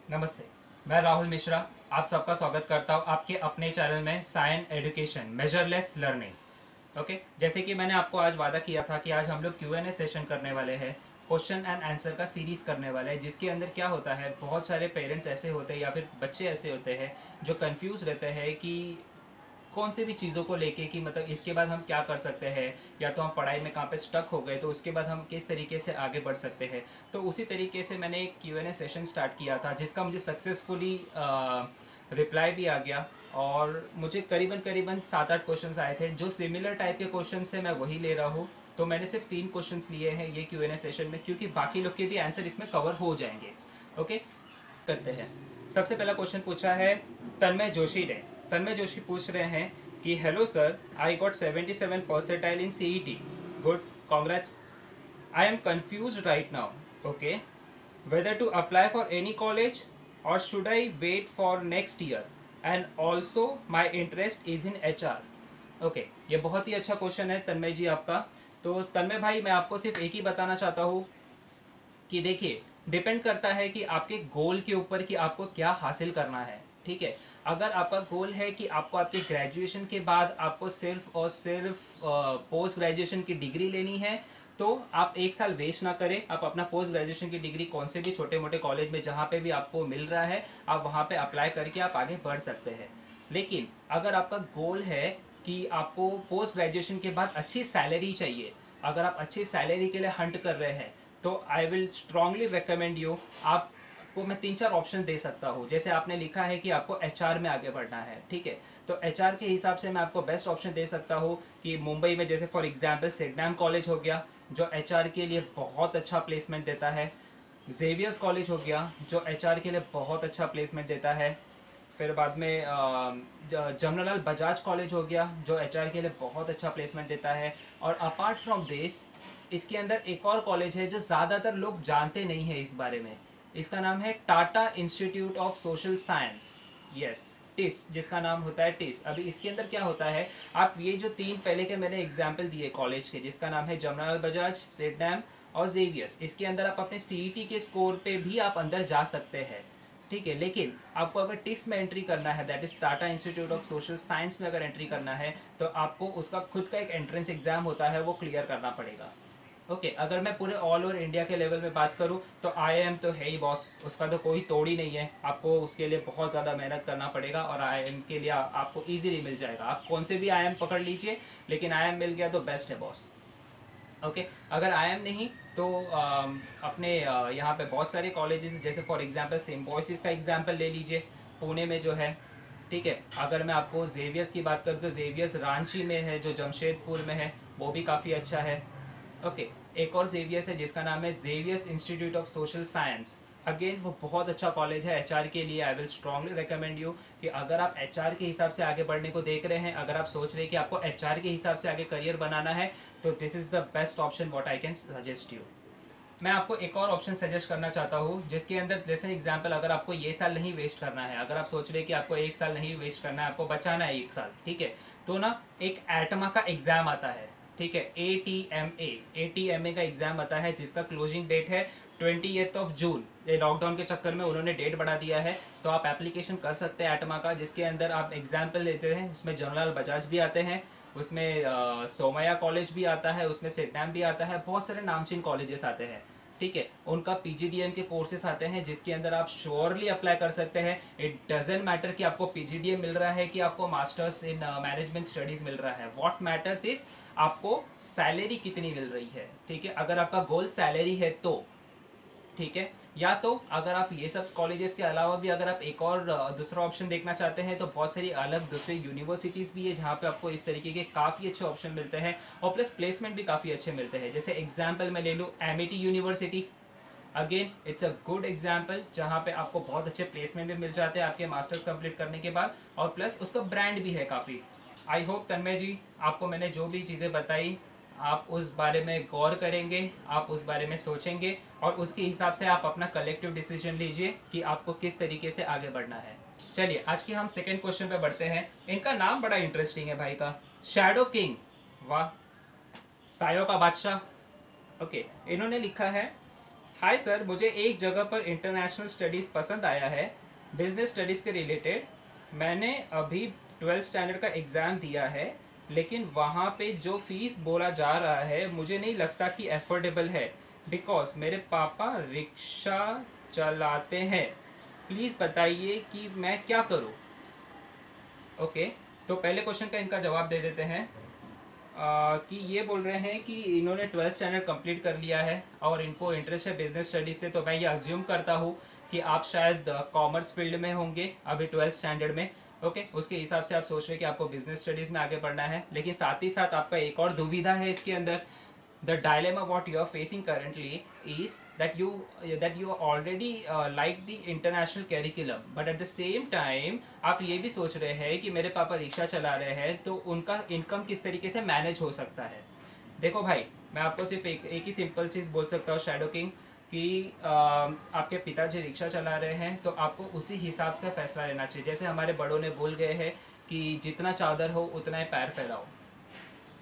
नमस्ते। मैं राहुल मिश्रा आप सबका स्वागत करता हूँ आपके अपने चैनल में science education measureless learning. Okay, जैसे कि मैंने आपको आज वादा किया था कि आज हम लोग Q&A सेशन करने वाले हैं, क्वेश्चन एंड आंसर का सीरीज करने वाले हैं, जिसके अंदर क्या होता है, बहुत सारे पेरेंट्स ऐसे होते हैं या फिर बच्चे ऐसे होते हैं जो कंफ्यूज रहते हैं कि कौन सी भी चीज़ों को लेके कि मतलब इसके बाद हम क्या कर सकते हैं, या तो हम पढ़ाई में कहाँ पे स्टक हो गए तो उसके बाद हम किस तरीके से आगे बढ़ सकते हैं। तो उसी तरीके से मैंने एक Q&A सेशन स्टार्ट किया था जिसका मुझे सक्सेसफुली रिप्लाई भी आ गया। और मुझे करीबन करीबन 7-8 क्वेश्चंस आए थे जो सिमिलर टाइप के क्वेश्चन से मैं वही ले रहा हूँ। तो मैंने सिर्फ 3 क्वेश्चंस लिए हैं ये Q&A सेशन में, क्योंकि बाकी लोग के भी आंसर इसमें कवर हो जाएंगे। ओके, करते हैं। सबसे पहला क्वेश्चन पूछा है तन्मय जोशी ने। तन्मय जोशी पूछ रहे हैं कि hello sir, I got 77 percentile in CET। Good, congrats. I am confuse right now. Okay, whether to apply for any college or should I wait for next year, and also my interest is in HR। Okay, ये बहुत ही अच्छा question है तन्मय जी आपका। तो तन्मय भाई, मैं आपको सिर्फ एक ही बताना चाहता हूँ कि देखिए, डिपेंड करता है कि आपके गोल के ऊपर कि आपको क्या हासिल करना है। ठीक है, अगर आपका गोल है कि आपको आपके ग्रेजुएशन के बाद आपको सिर्फ और सिर्फ पोस्ट ग्रेजुएशन की डिग्री लेनी है, तो आप एक साल वेस्ट ना करें। आप अपना पोस्ट ग्रेजुएशन की डिग्री कौन से भी छोटे मोटे कॉलेज में जहाँ पे भी आपको मिल रहा है, आप वहाँ पे अप्लाई करके आप आगे बढ़ सकते हैं। लेकिन अगर आपका गोल है कि आपको पोस्ट ग्रेजुएशन के बाद अच्छी सैलरी चाहिए, अगर आप अच्छी सैलरी के लिए हंट कर रहे हैं, तो I will strongly recommend you. आपको मैं 3-4 ऑप्शन दे सकता हूँ। जैसे आपने लिखा है कि आपको HR में आगे बढ़ना है, ठीक है, तो HR के हिसाब से मैं आपको बेस्ट ऑप्शन दे सकता हूँ कि मुंबई में जैसे फॉर एग्जांपल सिडनैम कॉलेज हो गया जो HR के लिए बहुत अच्छा प्लेसमेंट देता है। जेवियर्स कॉलेज हो गया जो HR के लिए बहुत अच्छा प्लेसमेंट देता है। फिर बाद में जमनालाल बजाज कॉलेज हो गया जो HR के लिए बहुत अच्छा प्लेसमेंट देता है। और अपार्ट फ्रॉम दिस, इसके अंदर एक और कॉलेज है जो ज़्यादातर लोग जानते नहीं है इस बारे में। इसका नाम है Tata institute of social science. Yes, TISS, जिसका नाम होता है टिस। अभी इसके अंदर क्या होता है, आप ये जो 3 पहले के मैंने एग्जाम्पल दिए कॉलेज के, जिसका नाम है जमनालाल बजाज, सिडनैम और जेवियर्स, इसके अंदर आप अपने CET के स्कोर पे भी आप अंदर जा सकते हैं। ठीक है, लेकिन आपको अगर टिस में एंट्री करना है, that is Tata institute of social science में अगर एंट्री करना है, तो आपको उसका खुद का एक एंट्रेंस एग्जाम होता है, वो क्लियर करना पड़ेगा। ओके, अगर मैं पूरे ऑल ओवर इंडिया के लेवल में बात करूं तो IIM तो है ही बॉस, उसका तो कोई तोड़ ही नहीं है। आपको उसके लिए बहुत ज़्यादा मेहनत करना पड़ेगा और IIM के लिए आपको इजीली मिल जाएगा। आप कौन से भी IIM पकड़ लीजिए, लेकिन IIM मिल गया तो बेस्ट है बॉस। ओके, अगर IIM नहीं तो अपने यहाँ पे बहुत सारे कॉलेजेस, जैसे फॉर एग्जांपल सिम्बोसिस का एग्जांपल ले लीजिए, पुणे में जो है। ठीक है, अगर मैं आपको जेवियर्स की बात करूँ तो जेवियर्स रांची में है जो जमशेदपुर में है, वो भी काफ़ी अच्छा है। ओके, एक और जेवियर्स है जिसका नाम है Xavier's institute of social science. Again वो बहुत अच्छा कॉलेज है HR के लिए। I will strongly recommend you कि अगर आप HR के हिसाब से आगे बढ़ने को देख रहे हैं, अगर आप सोच रहे हैं कि आपको HR के हिसाब से आगे करियर बनाना है, तो this is the best option what I can suggest you. मैं आपको एक और ऑप्शन सजेस्ट करना चाहता हूँ जिसके अंदर, जैसे एग्जांपल, अगर आपको ये साल नहीं वेस्ट करना है, अगर आप सोच रहे हैं कि आपको एक साल नहीं वेस्ट करना है, आपको बचाना है एक साल, ठीक है, तो ना एक एटमा का एग्जाम आता है। ठीक है, ATMA का एग्जाम आता है जिसका क्लोजिंग डेट है 20 जून। ये लॉकडाउन के चक्कर में उन्होंने डेट बढ़ा दिया है, तो आप एप्लीकेशन कर सकते हैं एटमा का, जिसके अंदर आप एग्जाम्पल लेते हैं। उसमें जमनालाल बजाज भी आते हैं, उसमें सोमैया कॉलेज भी आता है, उसमें सिडनैम भी आता है, बहुत सारे नामचीन कॉलेजेस आते हैं। ठीक है, उनका PGDM के कोर्सेस आते हैं जिसके अंदर आप श्योरली अप्लाई कर सकते हैं। इट डजेंट मैटर कि आपको PGDM मिल रहा है कि आपको मास्टर्स इन मैनेजमेंट स्टडीज मिल रहा है। व्हाट मैटर्स इज आपको सैलरी कितनी मिल रही है। ठीक है, अगर आपका गोल सैलरी है तो ठीक है, या तो अगर आप ये सब कॉलेजेस के अलावा भी अगर आप एक और दूसरा ऑप्शन देखना चाहते हैं, तो बहुत सारी अलग दूसरी यूनिवर्सिटीज़ भी है जहाँ पे आपको इस तरीके के काफ़ी अच्छे ऑप्शन मिलते हैं और प्लस प्लेसमेंट भी काफ़ी अच्छे मिलते हैं। जैसे एग्जाम्पल मैं ले लूँ Amity university. Again it's a good example जहाँ पे आपको बहुत अच्छे प्लेसमेंट भी मिल जाते हैं आपके मास्टर्स कंप्लीट करने के बाद, और प्लस उसका ब्रांड भी है काफ़ी। आई होप तन्मय जी, आपको मैंने जो भी चीज़ें बताई आप उस बारे में गौर करेंगे, आप उस बारे में सोचेंगे और उसके हिसाब से आप अपना कलेक्टिव डिसीजन लीजिए कि आपको किस तरीके से आगे बढ़ना है। चलिए, आज के हम सेकंड क्वेश्चन पे बढ़ते हैं। इनका नाम बड़ा इंटरेस्टिंग है भाई का, शैडो किंग। वाह, सायों का बादशाह। ओके, इन्होंने लिखा है हाय सर, मुझे एक जगह पर इंटरनेशनल स्टडीज़ पसंद आया है, बिजनेस स्टडीज़ के रिलेटेड। मैंने अभी 12th स्टैंडर्ड का एग्ज़ाम दिया है, लेकिन वहाँ पे जो फीस बोला जा रहा है मुझे नहीं लगता कि एफोर्डेबल है, बिकॉज मेरे पापा रिक्शा चलाते हैं। प्लीज़ बताइए कि मैं क्या करूँ। ओके, तो पहले क्वेश्चन का इनका जवाब दे देते हैं। कि ये बोल रहे हैं कि इन्होंने 12th स्टैंडर्ड कंप्लीट कर लिया है और इनको इंटरेस्ट है बिजनेस स्टडीज से, तो मैं ये अज्यूम करता हूँ कि आप शायद कॉमर्स फील्ड में होंगे अभी 12th स्टैंडर्ड में। ओके, उसके हिसाब से आप सोच रहे हैं कि आपको बिजनेस स्टडीज़ में आगे बढ़ना है, लेकिन साथ ही साथ आपका एक और दुविधा है इसके अंदर। the dilemma what you are facing currently is that you already like the international curriculum, but at the same time आप ये भी सोच रहे हैं कि मेरे पापा रिक्शा चला रहे हैं तो उनका इनकम किस तरीके से मैनेज हो सकता है। देखो भाई, मैं आपको सिर्फ एक ही सिंपल चीज़ बोल सकता हूँ शैडो किंग, कि आपके पिताजी रिक्शा चला रहे हैं तो आपको उसी हिसाब से फैसला लेना चाहिए। जैसे हमारे बड़ों ने बोल गए हैं कि जितना चादर हो उतना ही पैर फैलाओ।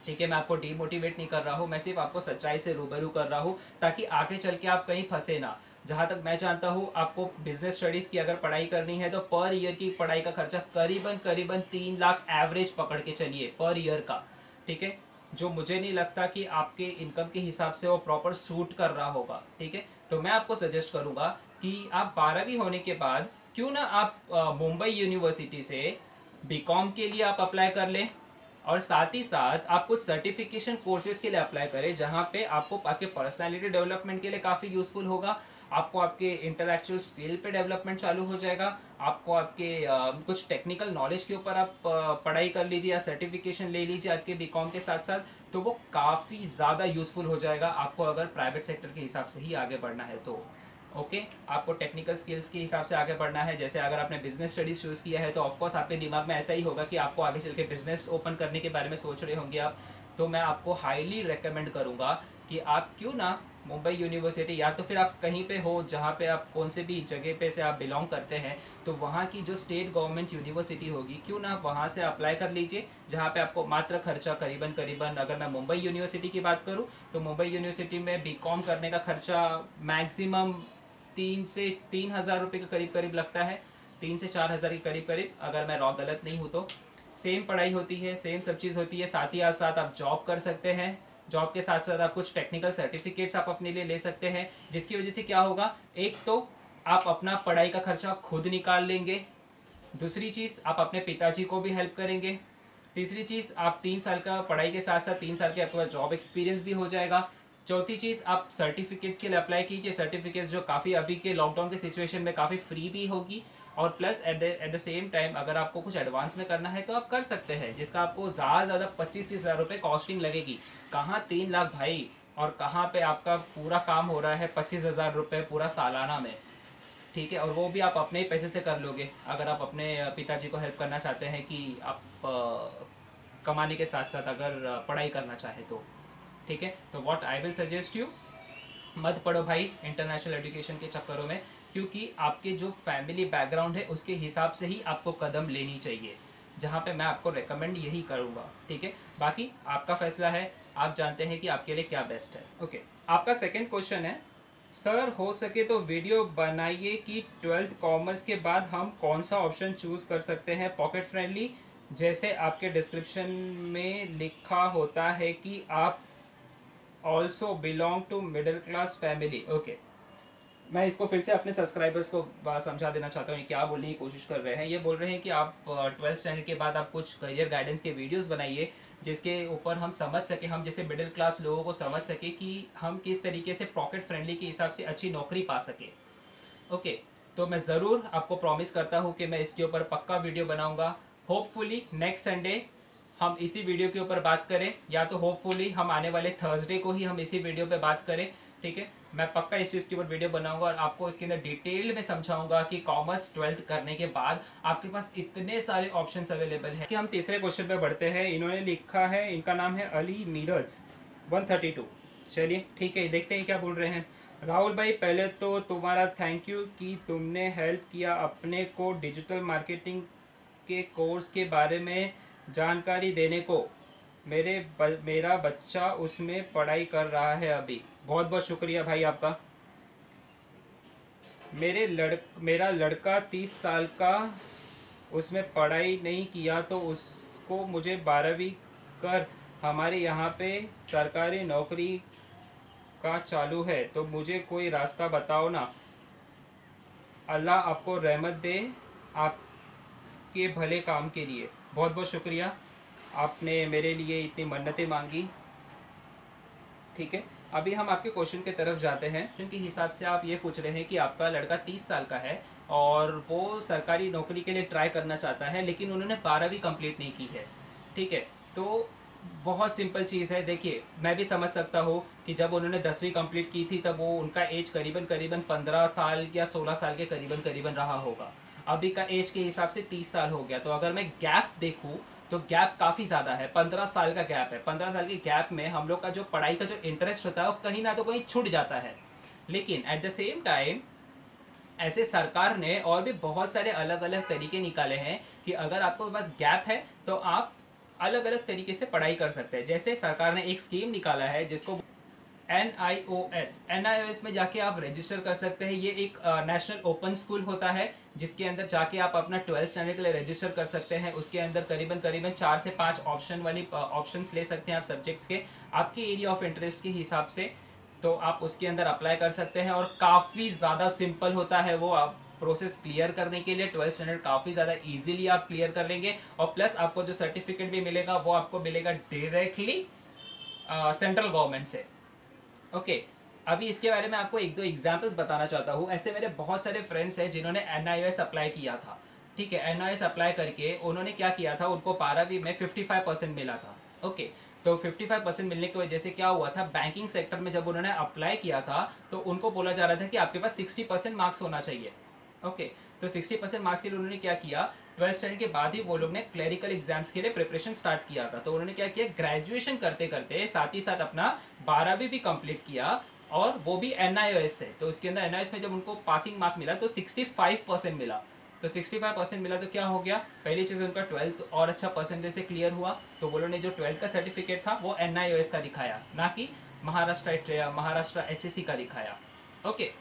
ठीक है, मैं आपको डीमोटिवेट नहीं कर रहा हूँ, मैं सिर्फ आपको सच्चाई से रूबरू कर रहा हूँ ताकि आगे चल के आप कहीं फंसे ना। जहाँ तक मैं जानता हूँ, आपको बिजनेस स्टडीज़ की अगर पढ़ाई करनी है तो पर ईयर की पढ़ाई का खर्चा करीबन करीबन 3 लाख एवरेज पकड़ के चलिए पर ईयर का। ठीक है, जो मुझे नहीं लगता कि आपके इनकम के हिसाब से वो प्रॉपर सूट कर रहा होगा। ठीक है, तो मैं आपको सजेस्ट करूँगा कि आप 12वीं होने के बाद क्यों ना आप मुंबई यूनिवर्सिटी से बीकॉम के लिए आप अप्लाई कर लें, और साथ ही साथ आप कुछ सर्टिफिकेशन कोर्सेज के लिए अप्लाई करें जहाँ पे आपको आपके पर्सनालिटी डेवलपमेंट के लिए काफ़ी यूजफुल होगा। आपको आपके इंटेलेक्चुअल स्किल पे डेवलपमेंट चालू हो जाएगा। आपको आपके कुछ टेक्निकल नॉलेज के ऊपर आप पढ़ाई कर लीजिए या सर्टिफिकेशन ले लीजिए आपके बीकॉम के साथ साथ, तो वो काफ़ी ज़्यादा यूजफुल हो जाएगा आपको अगर प्राइवेट सेक्टर के हिसाब से ही आगे बढ़ना है तो। ओके, आपको टेक्निकल स्किल्स के हिसाब से आगे बढ़ना है। जैसे अगर आपने बिजनेस स्टडीज चूज़ किया है तो ऑफकोर्स आपके दिमाग में ऐसा ही होगा कि आपको आगे चल के बिजनेस ओपन करने के बारे में सोच रहे होंगे आप। तो मैं आपको हाईली रेकमेंड करूँगा कि आप क्यों ना मुंबई यूनिवर्सिटी, या तो फिर आप कहीं पे हो जहाँ पे आप कौन से भी जगह पे से आप बिलोंग करते हैं, तो वहाँ की जो स्टेट गवर्नमेंट यूनिवर्सिटी होगी क्यों ना वहाँ से अप्लाई कर लीजिए, जहाँ पे आपको मात्र खर्चा करीबन करीबन, अगर मैं मुंबई यूनिवर्सिटी की बात करूँ तो मुंबई यूनिवर्सिटी में बीकॉम करने का खर्चा मैक्सिमम 3 से 3 हज़ार रुपये के करीब करीब लगता है, 3 से 4 हज़ार के करीब करीब, अगर मैं गलत नहीं हूँ तो। सेम पढ़ाई होती है, सेम सब चीज़ होती है, साथ ही साथ आप जॉब कर सकते हैं। जॉब के साथ साथ आप कुछ टेक्निकल सर्टिफिकेट्स आप अपने लिए ले सकते हैं, जिसकी वजह से क्या होगा, एक तो आप अपना पढ़ाई का खर्चा खुद निकाल लेंगे, दूसरी चीज़ आप अपने पिताजी को भी हेल्प करेंगे, तीसरी चीज़ आप 3 साल का पढ़ाई के साथ साथ 3 साल के आपके पास जॉब एक्सपीरियंस भी हो जाएगा। चौथी चीज़, आप सर्टिफिकेट्स के लिए अप्लाई कीजिए, सर्टिफिकेट्स जो काफ़ी अभी के लॉकडाउन के सिचुएशन में काफ़ी फ्री भी होगी, और plus at the same time अगर आपको कुछ एडवांस में करना है तो आप कर सकते हैं, जिसका आपको ज़्यादा ज़्यादा 25-30 हज़ार रुपये कॉस्टिंग लगेगी। कहाँ 3 लाख भाई, और कहाँ पे आपका पूरा काम हो रहा है 25 हज़ार रुपये पूरा सालाना में। ठीक है, और वो भी आप अपने ही पैसे से कर लोगे अगर आप अपने पिताजी को हेल्प करना चाहते हैं कि आप कमाने के साथ साथ अगर पढ़ाई करना चाहे तो। ठीक है, तो what I will suggest you, मत पढ़ो भाई इंटरनेशनल एजुकेशन के चक्करों में, क्योंकि आपके जो फैमिली बैकग्राउंड है उसके हिसाब से ही आपको कदम लेनी चाहिए, जहाँ पे मैं आपको रेकमेंड यही करूँगा। ठीक है, बाकी आपका फैसला है, आप जानते हैं कि आपके लिए क्या बेस्ट है। ओके, आपका सेकंड क्वेश्चन है, सर हो सके तो वीडियो बनाइए कि 12th कॉमर्स के बाद हम कौन सा ऑप्शन चूज़ कर सकते हैं पॉकेट फ्रेंडली, जैसे आपके डिस्क्रिप्शन में लिखा होता है कि आप also belong to middle class family. Okay, मैं इसको फिर से अपने सब्सक्राइबर्स को समझा देना चाहता हूँ, क्या बोलने की कोशिश कर रहे हैं। ये बोल रहे हैं कि आप 12th स्टैंडर्ड के बाद आप कुछ करियर गाइडेंस के वीडियोस बनाइए जिसके ऊपर हम समझ सके, हम जैसे मिडिल क्लास लोगों को समझ सके कि हम किस तरीके से पॉकेट फ्रेंडली के हिसाब से अच्छी नौकरी पा सके। ओके, तो मैं ज़रूर आपको प्रॉमिस करता हूँ कि मैं इसके ऊपर पक्का वीडियो बनाऊँगा। होपफुली नेक्स्ट संडे हम इसी वीडियो के ऊपर बात करें, या तो होपफुली हम आने वाले थर्सडे को ही हम इसी वीडियो पे बात करें। ठीक है, मैं पक्का इस चीज़ के ऊपर वीडियो बनाऊंगा और आपको इसके अंदर डिटेल में समझाऊंगा कि कॉमर्स 12th करने के बाद आपके पास इतने सारे ऑप्शंस अवेलेबल हैं कि हम तीसरे क्वेश्चन पे बढ़ते हैं। इन्होंने लिखा है, इनका नाम है अली मीरज 132। चलिए ठीक है, देखते हैं क्या बोल रहे हैं। राहुल भाई, पहले तो तुम्हारा थैंक यू कि तुमने हेल्प किया अपने को डिजिटल मार्केटिंग के कोर्स के बारे में जानकारी देने को। मेरा बच्चा उसमें पढ़ाई कर रहा है अभी। बहुत बहुत शुक्रिया भाई आपका। मेरा लड़का 30 साल का, उसमें पढ़ाई नहीं किया तो उसको मुझे 12वीं कर हमारे यहाँ पे सरकारी नौकरी का चालू है, तो मुझे कोई रास्ता बताओ ना। अल्लाह आपको रहमत दे आपके भले काम के लिए। बहुत बहुत शुक्रिया, आपने मेरे लिए इतनी मन्नतें मांगी। ठीक है, अभी हम आपके क्वेश्चन की तरफ जाते हैं। क्योंकि हिसाब से आप ये पूछ रहे हैं कि आपका लड़का 30 साल का है और वो सरकारी नौकरी के लिए ट्राई करना चाहता है, लेकिन उन्होंने 12वीं कंप्लीट नहीं की है। ठीक है, तो बहुत सिंपल चीज़ है। देखिए, मैं भी समझ सकता हूँ कि जब उन्होंने 10वीं कंप्लीट की थी तब वो उनका एज करीबन करीबन 15 साल या 16 साल के करीबन करीबन रहा होगा। अभी का एज के हिसाब से 30 साल हो गया, तो अगर मैं गैप देखूँ तो गैप काफ़ी ज़्यादा है। 15 साल का गैप है। 15 साल के गैप में हम लोग का जो पढ़ाई का जो इंटरेस्ट होता है वो कहीं ना तो कहीं छूट जाता है। लेकिन एट द सेम टाइम ऐसे सरकार ने और भी बहुत सारे अलग अलग तरीके निकाले हैं कि अगर आपको पास गैप है तो आप अलग अलग तरीके से पढ़ाई कर सकते हैं। जैसे सरकार ने एक स्कीम निकाला है जिसको NIOS में जाके आप रजिस्टर कर सकते हैं। ये एक नेशनल ओपन स्कूल होता है जिसके अंदर जाके आप अपना 12th स्टैंडर्ड के लिए रजिस्टर कर सकते हैं। उसके अंदर करीबन करीबन 4 से 5 ऑप्शन वाली ऑप्शंस ले सकते हैं आप सब्जेक्ट्स के, आपके एरिया ऑफ इंटरेस्ट के हिसाब से। तो आप उसके अंदर अप्लाई कर सकते हैं और काफ़ी ज़्यादा सिंपल होता है वो। आप प्रोसेस क्लियर करने के लिए 12th स्टैंडर्ड काफ़ी ज़्यादा इजीली आप क्लियर कर लेंगे। और प्लस आपको जो सर्टिफिकेट भी मिलेगा वो आपको मिलेगा डायरेक्टली सेंट्रल गवर्नमेंट से। ओके, अभी इसके बारे में आपको एक दो एग्जांपल्स बताना चाहता हूँ। ऐसे मेरे बहुत सारे फ्रेंड्स हैं जिन्होंने NIOS अप्लाई किया था। ठीक है, NIOS अप्लाई करके उन्होंने क्या किया था, उनको 12वीं में 55% मिला था। ओके, तो 55% मिलने की वजह से क्या हुआ था, बैंकिंग सेक्टर में जब उन्होंने अप्लाई किया था तो उनको बोला जा रहा था कि आपके पास 60% मार्क्स होना चाहिए। ओके, तो 60% मार्क्स के लिए उन्होंने क्या किया, 12th स्टैंडर्ड के बाद ही वो लोग ने क्लरिकल एग्जाम्स के लिए प्रिपरेशन स्टार्ट किया था। तो उन्होंने क्या किया, ग्रेजुएशन करते करते साथ ही साथ अपना 12वीं भी कंप्लीट किया और वो भी NIOS से। तो उसके अंदर NIOS में जब उनको पासिंग मार्क मिला तो 65% मिला। तो 65% मिला तो क्या हो गया, पहली चीज़ उनका 12th और अच्छा परसेंटेज से क्लियर हुआ। तो वो लोग ने जो 12th का सर्टिफिकेट था वो NIOS का दिखाया, ना कि महाराष्ट्र HSC का दिखाया। ओके,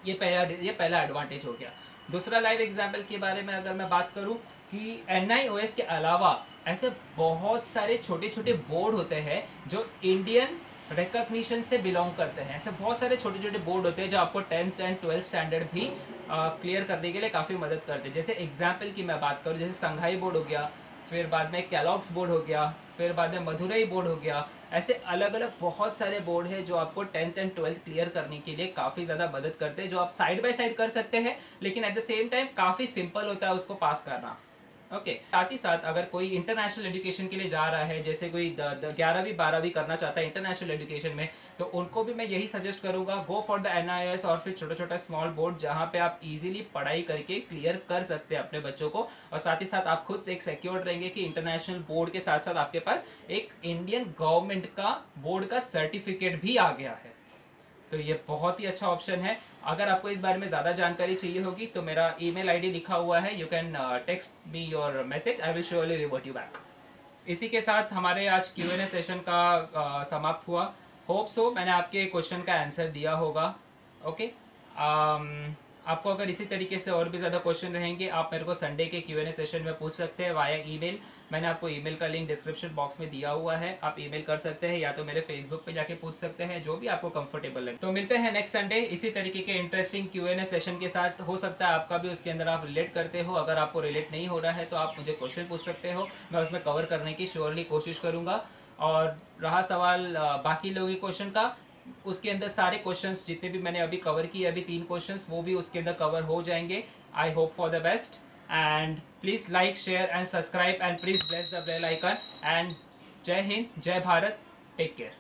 ये पहला एडवांटेज हो गया। दूसरा लाइव एग्जाम्पल के बारे में अगर मैं बात करूं कि NIOS के अलावा ऐसे बहुत सारे छोटे छोटे बोर्ड होते हैं जो इंडियन रिकॉग्निशन से बिलोंग करते हैं। ऐसे बहुत सारे छोटे छोटे बोर्ड होते हैं जो आपको 10th एंड 12th स्टैंडर्ड भी क्लियर करने के लिए काफ़ी मदद करते हैं। जैसे एग्जाम्पल की मैं बात करूँ, जैसे संघाई बोर्ड हो गया, फिर बाद में कैलॉग्स बोर्ड हो गया, फिर बाद में मदुरई बोर्ड हो गया। ऐसे अलग अलग बहुत सारे बोर्ड है जो आपको 10th एंड 12th क्लियर करने के लिए काफ़ी ज़्यादा मदद करते हैं, जो आप साइड बाय साइड कर सकते हैं, लेकिन एट द सेम टाइम काफ़ी सिंपल होता है उसको पास करना। ओके, साथ ही साथ अगर कोई इंटरनेशनल एजुकेशन के लिए जा रहा है, जैसे कोई 11वीं 12वीं करना चाहता है इंटरनेशनल एजुकेशन में, तो उनको भी मैं यही सजेस्ट करूंगा, गो फॉर द NIOS और फिर छोटा छोटा स्मॉल बोर्ड जहां पे आप इजीली पढ़ाई करके क्लियर कर सकते हैं अपने बच्चों को। और साथ ही साथ आप खुद से एक सिक्योर रहेंगे कि इंटरनेशनल बोर्ड के साथ साथ आपके पास एक इंडियन गवर्नमेंट का बोर्ड का सर्टिफिकेट भी आ गया है। तो ये बहुत ही अच्छा ऑप्शन है। अगर आपको इस बारे में ज़्यादा जानकारी चाहिए होगी तो मेरा ईमेल आईडी लिखा हुआ है, you can text me your message, I will surely revert you back. इसी के साथ हमारे आज Q&A सेशन का समाप्त हुआ। होप सो मैंने आपके क्वेश्चन का आंसर दिया होगा। ओके, आपको अगर इसी तरीके से और भी ज़्यादा क्वेश्चन रहेंगे आप मेरे को संडे के Q&A सेशन में पूछ सकते हैं वाया ईमेल। मैंने आपको ईमेल का लिंक डिस्क्रिप्शन बॉक्स में दिया हुआ है, आप ईमेल कर सकते हैं या तो मेरे फेसबुक पे जाके पूछ सकते हैं, जो भी आपको कंफर्टेबल लगे। तो मिलते हैं नेक्स्ट संडे इसी तरीके के इंटरेस्टिंग Q&A सेशन के साथ। हो सकता है आपका भी उसके अंदर आप रिलेट करते हो, अगर आपको रिलेट नहीं हो रहा है तो आप मुझे क्वेश्चन पूछ सकते हो, मैं उसमें कवर करने की श्योरली कोशिश करूँगा। और रहा सवाल बाकी लोगों के क्वेश्चन का, उसके अंदर सारे क्वेश्चंस जितने भी मैंने अभी कवर किए, अभी 3 क्वेश्चंस, वो भी उसके अंदर कवर हो जाएंगे। I hope for the best and please like share and subscribe and please press the bell icon and जय हिंद, जय भारत, टेक केयर।